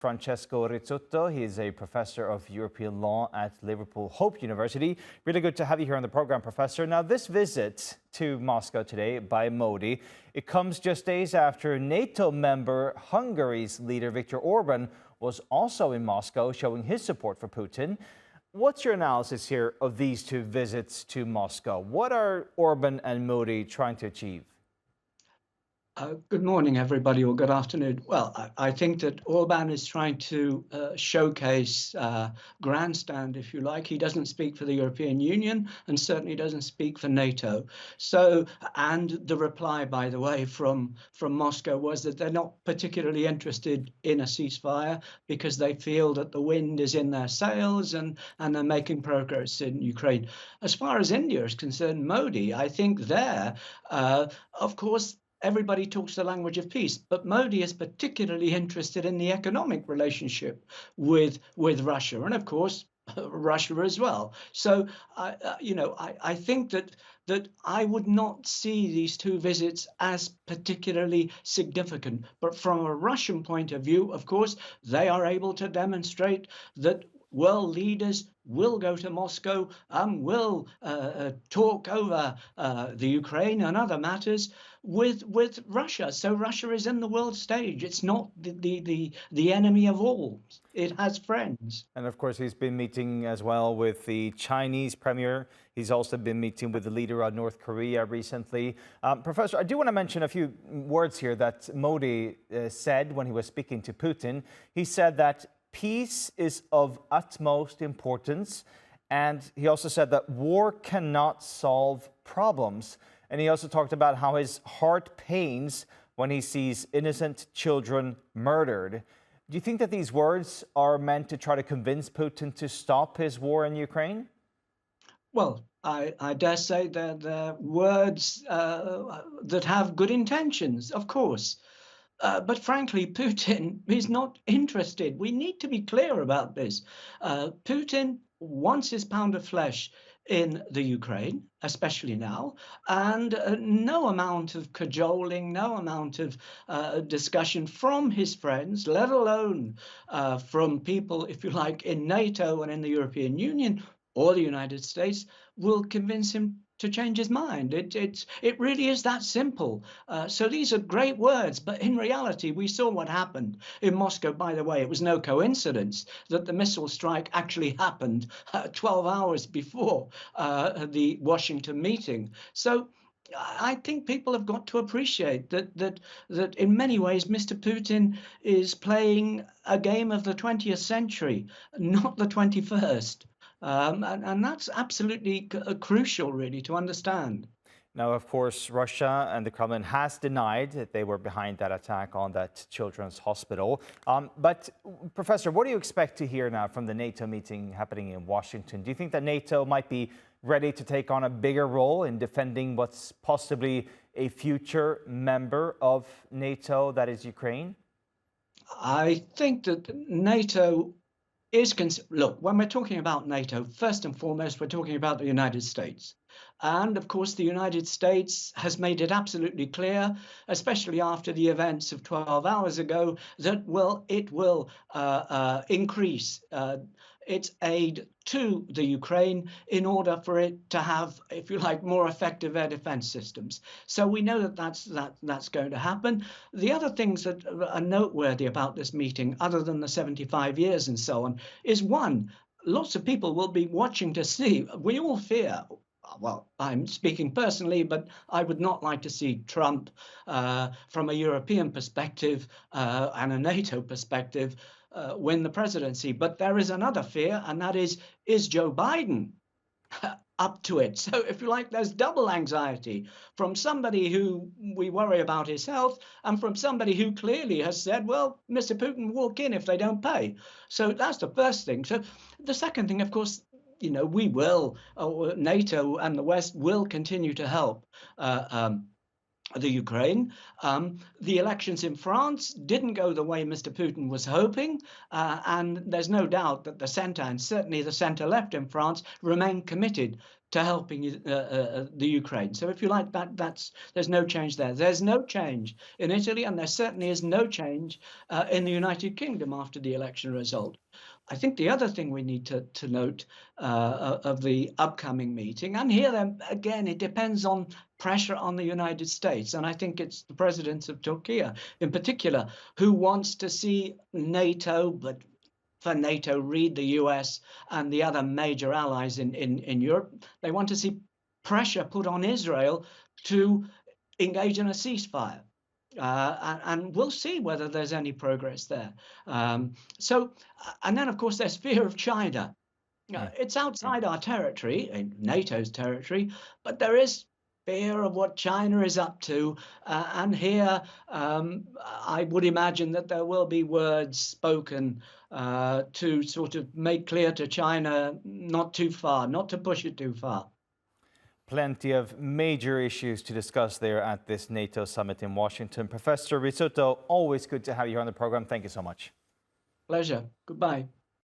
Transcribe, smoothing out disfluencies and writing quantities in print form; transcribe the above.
Francesco Rizzuto. He is a professor of European law at Liverpool Hope University. Really good to have you here on the program, Professor. Now, this visit to Moscow today by Modi, it comes just days after NATO member Hungary's leader Viktor Orban was also in Moscow showing his support for Putin. What's your analysis here of these two visits to Moscow? What are Orban and Modi trying to achieve? Good morning, everybody, or good afternoon. Well, I think that Orban is trying to showcase grandstand, if you like. He doesn't speak for the European Union and certainly doesn't speak for NATO. So, and the reply, by the way, from Moscow was that they're not particularly interested in a ceasefire because they feel that the wind is in their sails and they're making progress in Ukraine. As far as India is concerned, Modi, I think there, of course, everybody talks the language of peace, but Modi is particularly interested in the economic relationship with Russia, and of course Russia as well. So I think that I would not see these two visits as particularly significant. But from a Russian point of view, of course, they are able to demonstrate that world leaders will go to Moscow and will talk over the Ukraine and other matters with Russia. So Russia is in the world stage. It's not the enemy of all. It has friends. And of course, he's been meeting as well with the Chinese premier. He's also been meeting with the leader of North Korea recently. Professor, I do want to mention a few words here that Modi said when he was speaking to Putin. He said that peace is of utmost importance. And he also said that war cannot solve problems. And he also talked about how his heart pains when he sees innocent children murdered. Do you think that these words are meant to try to convince Putin to stop his war in Ukraine? Well, I dare say they're words that have good intentions, of course. But frankly, Putin is not interested. We need to be clear about this. Putin wants his pound of flesh in the Ukraine, especially now, and no amount of cajoling, no amount of discussion from his friends, let alone from people, if you like, in NATO and in the European Union or the United States, will convince him to change his mind. It really is that simple. So these are great words, but in reality, we saw what happened in Moscow. By the way, it was no coincidence that the missile strike actually happened 12 hours before the Washington meeting. So I think people have got to appreciate that in many ways, Mr. Putin is playing a game of the 20th century, not the 21st. And that's absolutely crucial, really, to understand. Now, of course, Russia and the Kremlin has denied that they were behind that attack on that children's hospital. But, Professor, what do you expect to hear now from the NATO meeting happening in Washington? Do you think that NATO might be ready to take on a bigger role in defending what's possibly a future member of NATO, that is Ukraine? I think that NATO look, when we're talking about NATO, first and foremost, we're talking about the United States. And of course, the United States has made it absolutely clear, especially after the events of 12 hours ago, that it will increase its aid to the Ukraine in order for it to have, if you like, more effective air defense systems. So we know that that's going to happen. The other things that are noteworthy about this meeting, other than the 75 years and so on, is one, lots of people will be watching to see. We all fear. Well, I'm speaking personally, but I would not like to see Trump, from a European perspective and a NATO perspective, win the presidency. But there is another fear, and that is Joe Biden up to it? So if you like, there's double anxiety from somebody who we worry about his health and from somebody who clearly has said, well, Mr. Putin, walk in if they don't pay. So that's the first thing. So the second thing, of course, we will, NATO and the West will continue to help the Ukraine. The elections in France didn't go the way Mr. Putin was hoping, and there's no doubt that the centre, and certainly the centre-left in France, remain committed to helping the Ukraine. So if you like, there's no change there. There's no change in Italy, and there certainly is no change in the United Kingdom after the election result. I think the other thing we need to note of the upcoming meeting, and here then again, it depends on pressure on the United States, and I think it's the president of Turkey in particular who wants to see NATO, but for NATO, read the US and the other major allies in Europe. They want to see pressure put on Israel to engage in a ceasefire. And we'll see whether there's any progress there. And then, of course, there's fear of China. It's outside our territory, NATO's territory, but there is fear of what China is up to. And here, I would imagine that there will be words spoken to sort of make clear to China not too far, not to push it too far. Plenty of major issues to discuss there at this NATO summit in Washington. Professor Rizzuto, always good to have you here on the program. Thank you so much. Pleasure. Goodbye.